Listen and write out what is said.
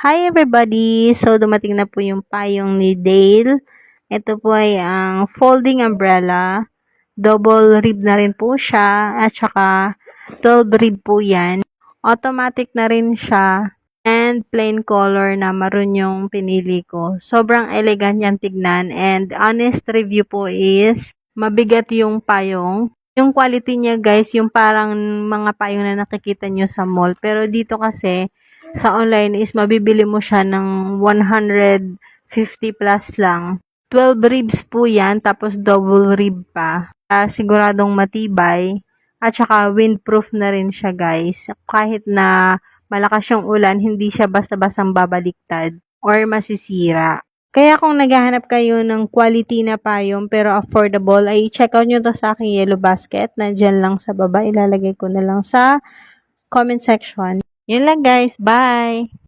Hi everybody! So, dumating na po yung payong ni Dale. Ito po ay ang folding umbrella. Double rib na rin po siya. At saka 12 rib po yan. Automatic na rin siya. And plain color na maroon yung pinili ko. Sobrang elegant yan tignan. And honest review po is mabigat yung payong. Yung quality niya guys, yung parang mga payong na nakikita nyo sa mall. Pero dito kasi, sa online is mabibili mo siya ng 150 plus lang. 12 ribs po yan, tapos double rib pa. Siguradong matibay. At saka windproof na rin siya guys. Kahit na malakas yung ulan, hindi siya basta-bastang babaliktad or masisira. Kaya kung naghahanap kayo ng quality na payong pero affordable, ay check out nyo to sa aking yellow basket. Nandyan lang sa baba. Ilalagay ko na lang sa comment section. Yun lang guys. Bye!